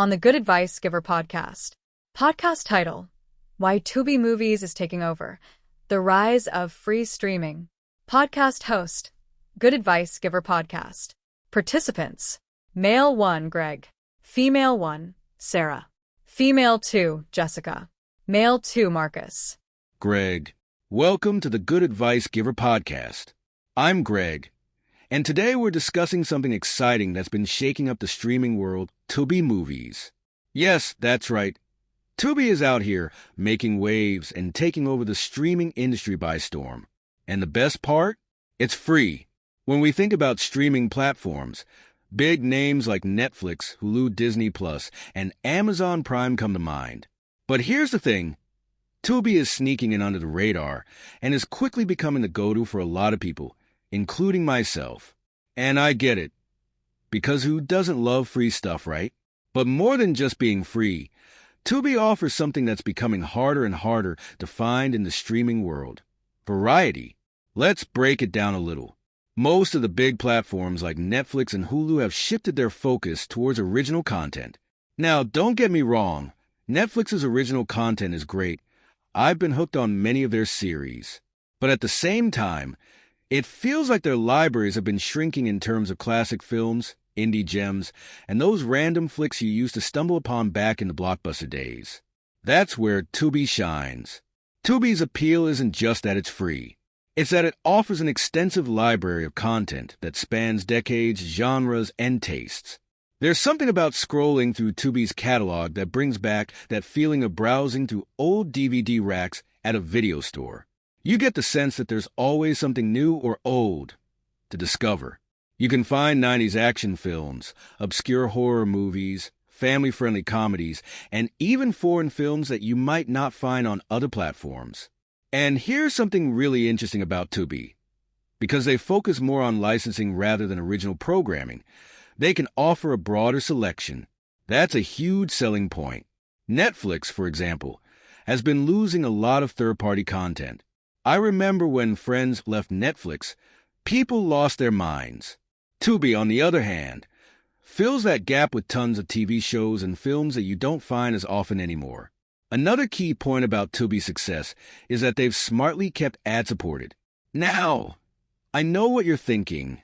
on the Good Advice Giver podcast. Podcast title: Why Tubi Movies is Taking Over, The Rise of Free Streaming. Podcast host: Good Advice Giver podcast. Participants: Male 1, Greg. Female 1, Sarah. Female 2, Jessica. Male 2, Marcus. Greg. Welcome to the Good Advice Giver podcast. I'm Greg, and today we're discussing something exciting that's been shaking up the streaming world, Tubi Movies. Yes, that's right. Tubi is out here making waves and taking over the streaming industry by storm. And the best part? It's free. When we think about streaming platforms, big names like Netflix, Hulu, Disney+, and Amazon Prime come to mind. But here's the thing. Tubi is sneaking in under the radar and is quickly becoming the go-to for a lot of people, including myself. And I get it, because who doesn't love free stuff, right? But more than just being free, Tubi offers something that's becoming harder and harder to find in the streaming world: variety. Let's break it down a little. Most of the big platforms like Netflix and Hulu have shifted their focus towards original content. Now, don't get me wrong, Netflix's original content is great. I've been hooked on many of their series. But at the same time, it feels like their libraries have been shrinking in terms of classic films, indie gems, and those random flicks you used to stumble upon back in the blockbuster days. That's where Tubi shines. Tubi's appeal isn't just that it's free. It's that it offers an extensive library of content that spans decades, genres, and tastes. There's something about scrolling through Tubi's catalog that brings back that feeling of browsing through old DVD racks at a video store. You get the sense that there's always something new or old to discover. You can find 90s action films, obscure horror movies, family-friendly comedies, and even foreign films that you might not find on other platforms. And here's something really interesting about Tubi. Because they focus more on licensing rather than original programming, they can offer a broader selection. That's a huge selling point. Netflix, for example, has been losing a lot of third-party content. I remember when Friends left Netflix, people lost their minds. Tubi, on the other hand, fills that gap with tons of TV shows and films that you don't find as often anymore. Another key point about Tubi's success is that they've smartly kept ad-supported. Now, I know what you're thinking.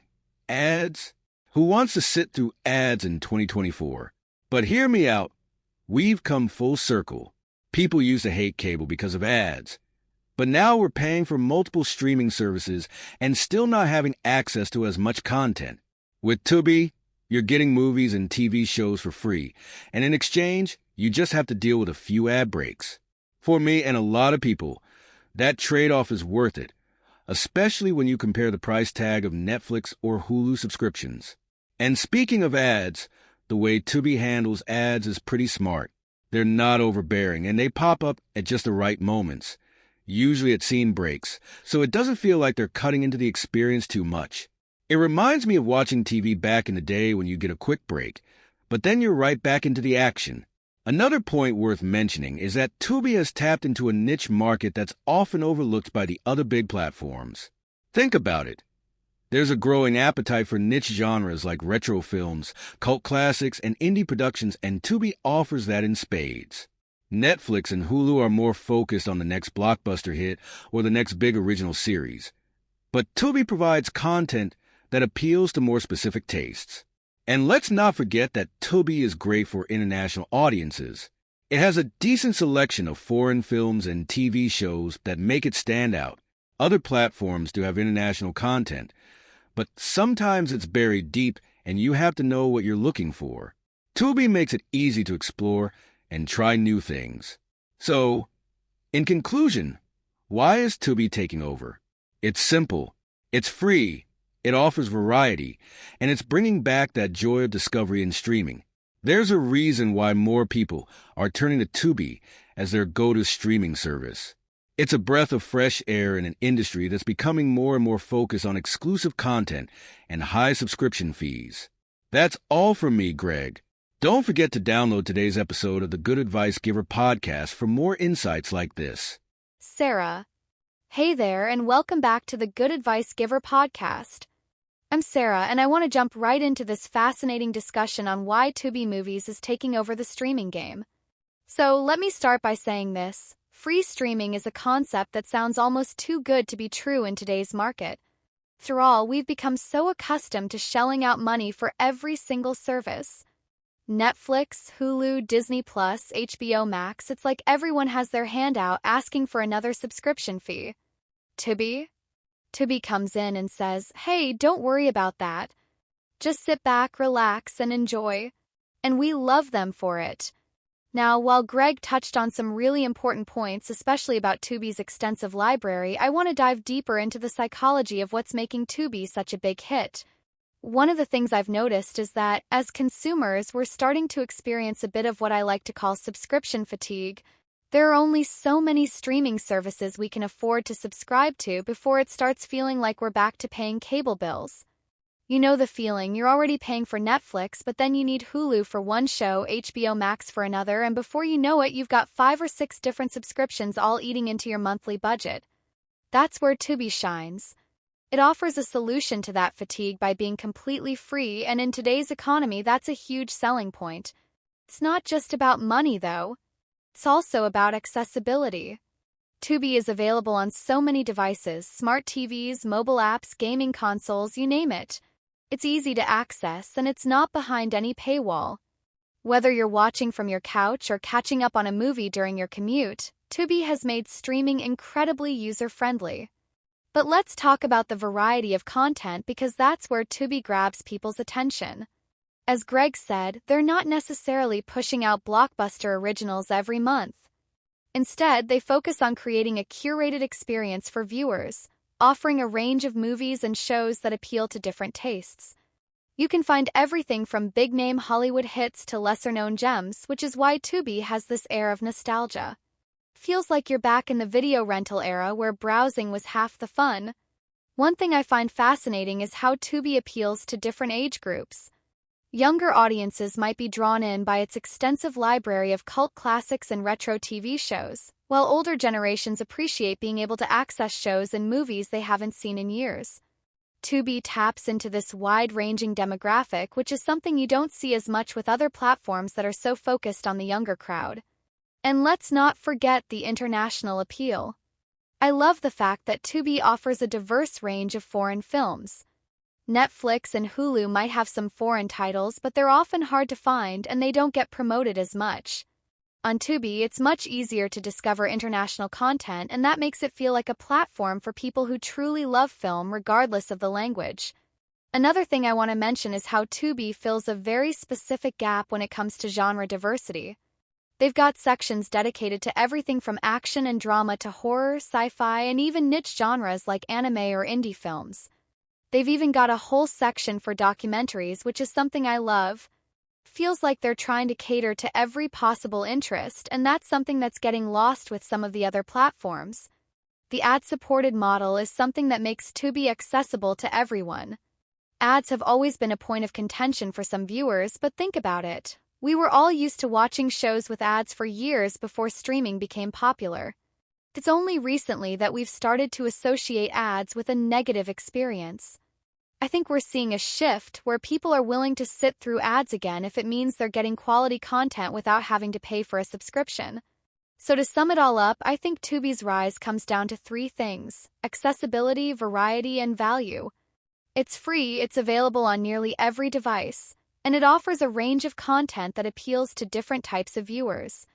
Ads? Who wants to sit through ads in 2024? But hear me out. We've come full circle. People used to hate cable because of ads. But now we're paying for multiple streaming services and still not having access to as much content. With Tubi, you're getting movies and TV shows for free, and in exchange, you just have to deal with a few ad breaks. For me and a lot of people, that trade-off is worth it, especially when you compare the price tag of Netflix or Hulu subscriptions. And speaking of ads, the way Tubi handles ads is pretty smart. They're not overbearing, and they pop up at just the right moments, usually at scene breaks, so it doesn't feel like they're cutting into the experience too much. It reminds me of watching TV back in the day when you get a quick break, but then you're right back into the action. Another point worth mentioning is that Tubi has tapped into a niche market that's often overlooked by the other big platforms. Think about it. There's a growing appetite for niche genres like retro films, cult classics, and indie productions, and Tubi offers that in spades. Netflix and Hulu are more focused on the next blockbuster hit or the next big original series. But Tubi provides content that appeals to more specific tastes. And let's not forget that Tubi is great for international audiences. It has a decent selection of foreign films and TV shows that make it stand out. Other platforms do have international content, but sometimes it's buried deep and you have to know what you're looking for. Tubi makes it easy to explore and try new things. So, in conclusion, why is Tubi taking over? It's simple. It's free. It offers variety, and it's bringing back that joy of discovery in streaming. There's a reason why more people are turning to Tubi as their go-to streaming service. It's a breath of fresh air in an industry that's becoming more and more focused on exclusive content and high subscription fees. That's all from me, Greg. Don't forget to download today's episode of the Good Advice Giver podcast for more insights like this. Sarah. Hey there, and welcome back to the Good Advice Giver podcast. I'm Sarah, and I want to jump right into this fascinating discussion on why Tubi Movies is taking over the streaming game. So, let me start by saying this. Free streaming is a concept that sounds almost too good to be true in today's market. After all, we've become so accustomed to shelling out money for every single service. Netflix, Hulu, Disney+, HBO Max, it's like everyone has their hand out asking for another subscription fee. Tubi comes in and says, "Hey, don't worry about that. Just sit back, relax, and enjoy." And we love them for it. Now, while Greg touched on some really important points, especially about Tubi's extensive library, I want to dive deeper into the psychology of what's making Tubi such a big hit. One of the things I've noticed is that, as consumers, we're starting to experience a bit of what I like to call subscription fatigue. There are only so many streaming services we can afford to subscribe to before it starts feeling like we're back to paying cable bills. You know the feeling, you're already paying for Netflix, but then you need Hulu for one show, HBO Max for another, and before you know it, you've got 5 or 6 different subscriptions all eating into your monthly budget. That's where Tubi shines. It offers a solution to that fatigue by being completely free, and in today's economy, that's a huge selling point. It's not just about money, though. It's also about accessibility. Tubi is available on so many devices, smart TVs, mobile apps, gaming consoles, you name it. It's easy to access, and it's not behind any paywall. Whether you're watching from your couch or catching up on a movie during your commute, Tubi has made streaming incredibly user-friendly. But let's talk about the variety of content because that's where Tubi grabs people's attention. As Greg said, they're not necessarily pushing out blockbuster originals every month. Instead, they focus on creating a curated experience for viewers, offering a range of movies and shows that appeal to different tastes. You can find everything from big-name Hollywood hits to lesser-known gems, which is why Tubi has this air of nostalgia. Feels like you're back in the video rental era where browsing was half the fun. One thing I find fascinating is how Tubi appeals to different age groups. Younger audiences might be drawn in by its extensive library of cult classics and retro TV shows, while older generations appreciate being able to access shows and movies they haven't seen in years. Tubi taps into this wide-ranging demographic, which is something you don't see as much with other platforms that are so focused on the younger crowd. And let's not forget the international appeal. I love the fact that Tubi offers a diverse range of foreign films. Netflix and Hulu might have some foreign titles, but they're often hard to find and they don't get promoted as much. On Tubi, it's much easier to discover international content, and that makes it feel like a platform for people who truly love film regardless of the language. Another thing I want to mention is how Tubi fills a very specific gap when it comes to genre diversity. They've got sections dedicated to everything from action and drama to horror, sci-fi, and even niche genres like anime or indie films. They've even got a whole section for documentaries, which is something I love. Feels like they're trying to cater to every possible interest, and that's something that's getting lost with some of the other platforms. The ad-supported model is something that makes Tubi accessible to everyone. Ads have always been a point of contention for some viewers, but think about it. We were all used to watching shows with ads for years before streaming became popular. It's only recently that we've started to associate ads with a negative experience. I think we're seeing a shift where people are willing to sit through ads again if it means they're getting quality content without having to pay for a subscription. So to sum it all up, I think Tubi's rise comes down to 3 things: accessibility, variety, and value. It's free, it's available on nearly every device, and it offers a range of content that appeals to different types of viewers.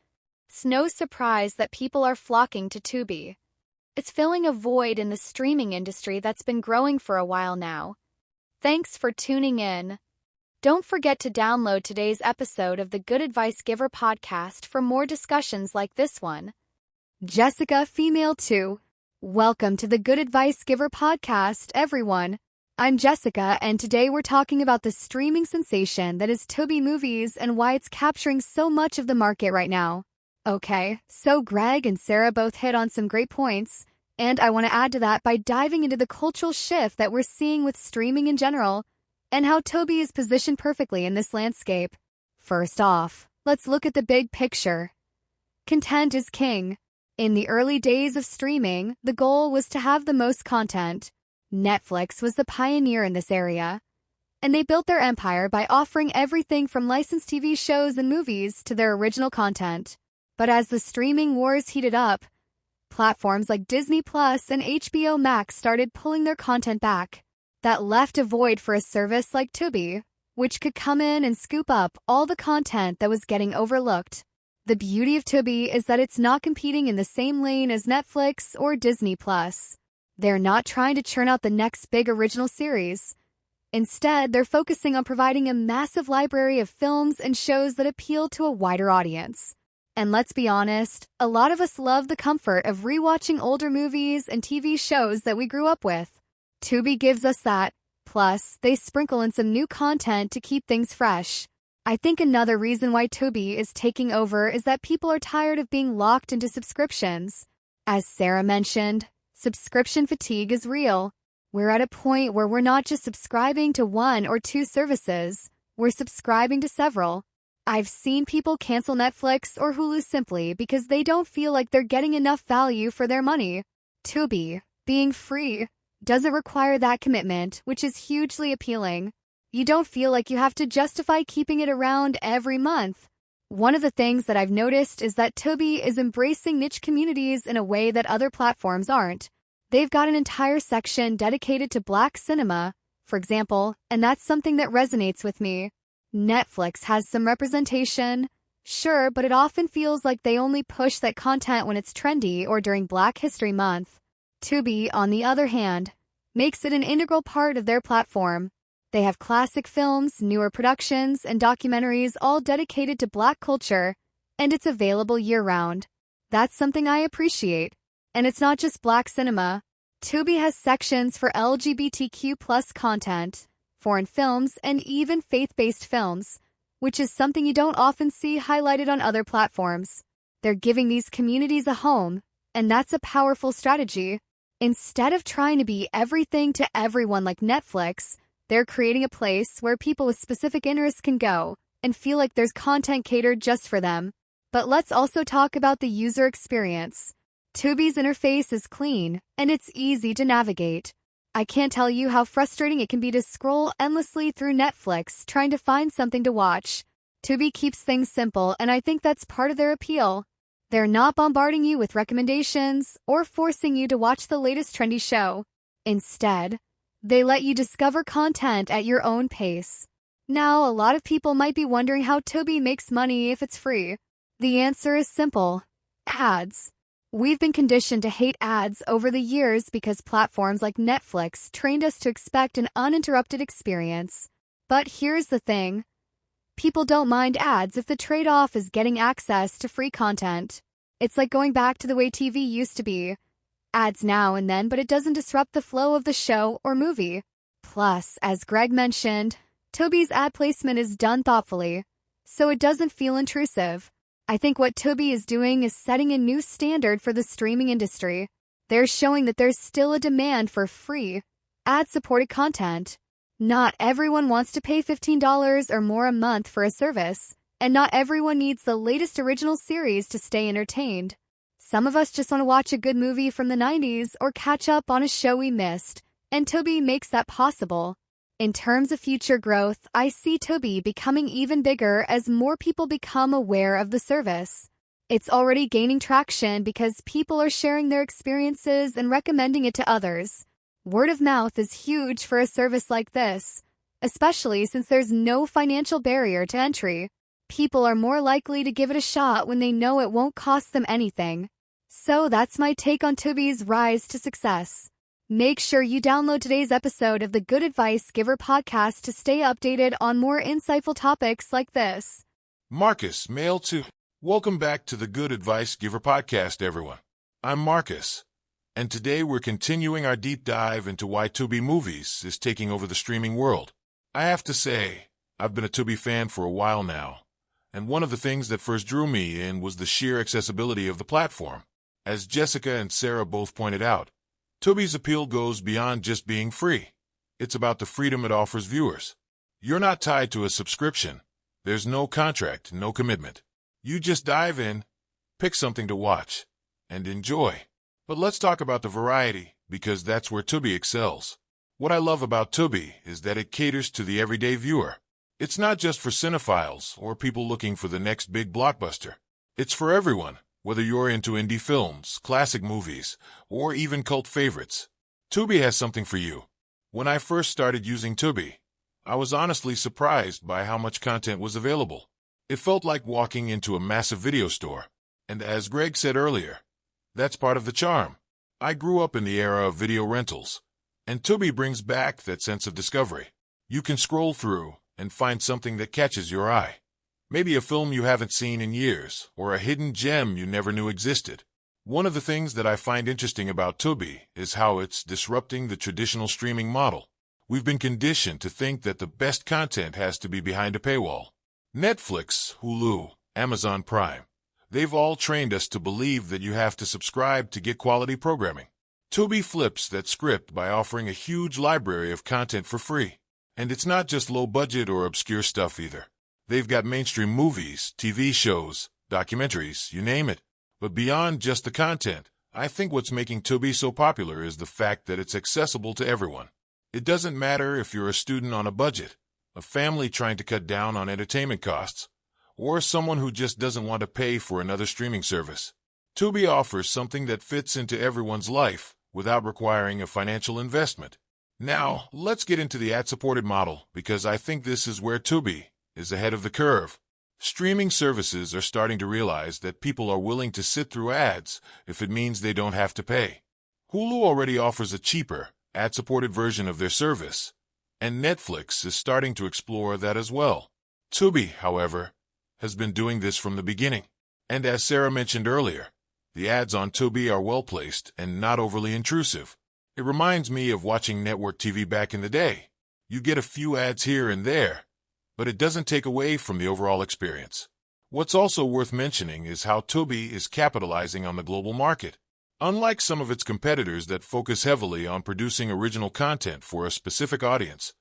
It's no surprise that people are flocking to Tubi. It's filling a void in the streaming industry that's been growing for a while now. Thanks for tuning in. Don't forget to download today's episode of the Good Advice Giver podcast for more discussions like this one. Jessica, female 2. Welcome to the Good Advice Giver podcast, everyone. I'm Jessica, and today we're talking about the streaming sensation that is Tubi Movies and why it's capturing so much of the market right now. Okay, so Greg and Sarah both hit on some great points, and I want to add to that by diving into the cultural shift that we're seeing with streaming in general, and how Tubi is positioned perfectly in this landscape. First off, let's look at the big picture. Content is king. In the early days of streaming, the goal was to have the most content. Netflix was the pioneer in this area, and they built their empire by offering everything from licensed TV shows and movies to their original content. But as the streaming wars heated up, platforms like Disney Plus and HBO Max started pulling their content back. That left a void for a service like Tubi, which could come in and scoop up all the content that was getting overlooked. The beauty of Tubi is that it's not competing in the same lane as Netflix or Disney Plus. They're not trying to churn out the next big original series. Instead, they're focusing on providing a massive library of films and shows that appeal to a wider audience. And let's be honest, a lot of us love the comfort of rewatching older movies and TV shows that we grew up with. Tubi gives us that. Plus, they sprinkle in some new content to keep things fresh. I think another reason why Tubi is taking over is that people are tired of being locked into subscriptions. As Sarah mentioned, subscription fatigue is real. We're at a point where we're not just subscribing to one or two services, we're subscribing to several. I've seen people cancel Netflix or Hulu simply because they don't feel like they're getting enough value for their money. Tubi, being free, doesn't require that commitment, which is hugely appealing. You don't feel like you have to justify keeping it around every month. One of the things that I've noticed is that Tubi is embracing niche communities in a way that other platforms aren't. They've got an entire section dedicated to Black cinema, for example, and that's something that resonates with me. Netflix has some representation, sure, but it often feels like they only push that content when it's trendy or during Black History Month. Tubi, on the other hand, makes it an integral part of their platform. They have classic films, newer productions, and documentaries all dedicated to Black culture, and it's available year-round. That's something I appreciate. And it's not just Black cinema. Tubi has sections for LGBTQ+ content, foreign films, and even faith-based films, which is something you don't often see highlighted on other platforms. They're giving these communities a home, and that's a powerful strategy. Instead of trying to be everything to everyone like Netflix, they're creating a place where people with specific interests can go and feel like there's content catered just for them. But let's also talk about the user experience. Tubi's interface is clean, and it's easy to navigate. I can't tell you how frustrating it can be to scroll endlessly through Netflix trying to find something to watch. Tubi keeps things simple, and I think that's part of their appeal. They're not bombarding you with recommendations or forcing you to watch the latest trendy show. Instead, they let you discover content at your own pace. Now, a lot of people might be wondering how Tubi makes money if it's free. The answer is simple: ads. We've been conditioned to hate ads over the years because platforms like Netflix trained us to expect an uninterrupted experience. But here's the thing. People don't mind ads if the trade-off is getting access to free content. It's like going back to the way TV used to be. Ads now and then, but it doesn't disrupt the flow of the show or movie. Plus, as Greg mentioned, Tubi's ad placement is done thoughtfully, so it doesn't feel intrusive. I think what Tubi is doing is setting a new standard for the streaming industry. They're showing that there's still a demand for free, ad-supported content. Not everyone wants to pay $15 or more a month for a service, and not everyone needs the latest original series to stay entertained. Some of us just want to watch a good movie from the 90s or catch up on a show we missed, and Tubi makes that possible. In terms of future growth, I see Tubi becoming even bigger as more people become aware of the service. It's already gaining traction because people are sharing their experiences and recommending it to others. Word of mouth is huge for a service like this, especially since there's no financial barrier to entry. People are more likely to give it a shot when they know it won't cost them anything. So that's my take on Tubi's rise to success. Make sure you download today's episode of the Good Advice Giver podcast to stay updated on more insightful topics like this. Marcus, male 2. Welcome back to the Good Advice Giver podcast, everyone. I'm Marcus, and today we're continuing our deep dive into why Tubi Movies is taking over the streaming world. I have to say, I've been a Tubi fan for a while now, and one of the things that first drew me in was the sheer accessibility of the platform. As Jessica and Sarah both pointed out, Tubi's appeal goes beyond just being free. It's about the freedom it offers viewers. You're not tied to a subscription. There's no contract, no commitment. You just dive in, pick something to watch, and enjoy. But let's talk about the variety, because that's where Tubi excels. What I love about Tubi is that it caters to the everyday viewer. It's not just for cinephiles or people looking for the next big blockbuster. It's for everyone, whether you're into indie films, classic movies, or even cult favorites. Tubi has something for you. When I first started using Tubi, I was honestly surprised by how much content was available. It felt like walking into a massive video store. And as Greg said earlier, that's part of the charm. I grew up in the era of video rentals, and Tubi brings back that sense of discovery. You can scroll through and find something that catches your eye. Maybe a film you haven't seen in years, or a hidden gem you never knew existed. One of the things that I find interesting about Tubi is how it's disrupting the traditional streaming model. We've been conditioned to think that the best content has to be behind a paywall. Netflix, Hulu, Amazon Prime. They've all trained us to believe that you have to subscribe to get quality programming. Tubi flips that script by offering a huge library of content for free. And it's not just low-budget or obscure stuff either. They've got mainstream movies, TV shows, documentaries, you name it. But beyond just the content, I think what's making Tubi so popular is the fact that it's accessible to everyone. It doesn't matter if you're a student on a budget, a family trying to cut down on entertainment costs, or someone who just doesn't want to pay for another streaming service. Tubi offers something that fits into everyone's life without requiring a financial investment. Now, let's get into the ad-supported model, because I think this is where Tubi is ahead of the curve. Streaming services are starting to realize that people are willing to sit through ads if it means they don't have to pay. Hulu already offers a cheaper, ad-supported version of their service, and Netflix is starting to explore that as well. Tubi, however, has been doing this from the beginning. And as Sarah mentioned earlier, the ads on Tubi are well-placed and not overly intrusive. It reminds me of watching network TV back in the day. You get a few ads here and there, but it doesn't take away from the overall experience. What's also worth mentioning is how Tubi is capitalizing on the global market. Unlike some of its competitors that focus heavily on producing original content for a specific audience,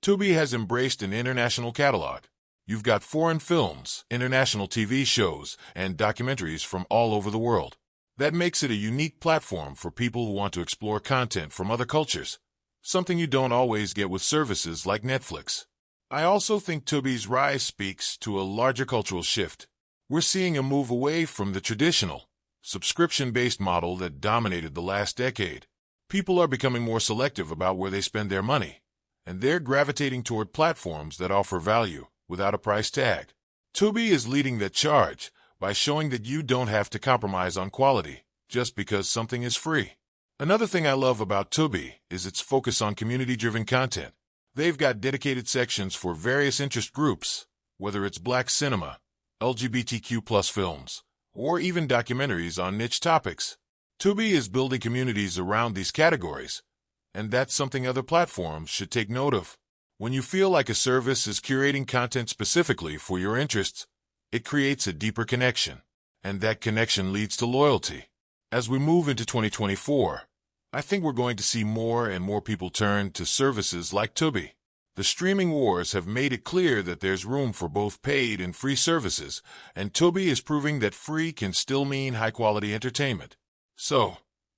Tubi has embraced an international catalog. You've got foreign films, international TV shows, and documentaries from all over the world. That makes it a unique platform for people who want to explore content from other cultures, something you don't always get with services like Netflix. I also think Tubi's rise speaks to a larger cultural shift. We're seeing a move away from the traditional, subscription-based model that dominated the last decade. People are becoming more selective about where they spend their money, and they're gravitating toward platforms that offer value without a price tag. Tubi is leading that charge by showing that you don't have to compromise on quality just because something is free. Another thing I love about Tubi is its focus on community-driven content. They've got dedicated sections for various interest groups, whether it's Black cinema, LGBTQ+ films, or even documentaries on niche topics. Tubi is building communities around these categories, and that's something other platforms should take note of. When you feel like a service is curating content specifically for your interests, it creates a deeper connection, and that connection leads to loyalty. As we move into 2024, I think we're going to see more and more people turn to services like Tubi. The streaming wars have made it clear that there's room for both paid and free services, and Tubi is proving that free can still mean high-quality entertainment. So,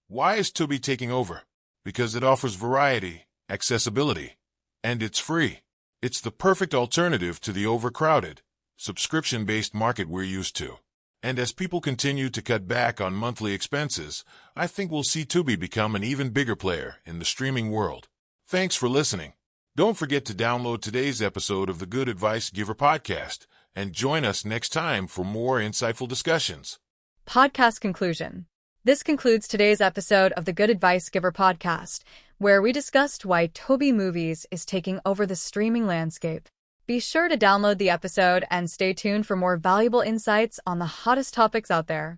why is Tubi taking over? Because it offers variety, accessibility, and it's free. It's the perfect alternative to the overcrowded, subscription-based market we're used to. And as people continue to cut back on monthly expenses, I think we'll see Tubi become an even bigger player in the streaming world. Thanks for listening. Don't forget to download today's episode of the Good Advice Giver podcast and join us next time for more insightful discussions. Podcast conclusion. This concludes today's episode of the Good Advice Giver podcast, where we discussed why Tubi Movies is taking over the streaming landscape. Be sure to download the episode and stay tuned for more valuable insights on the hottest topics out there.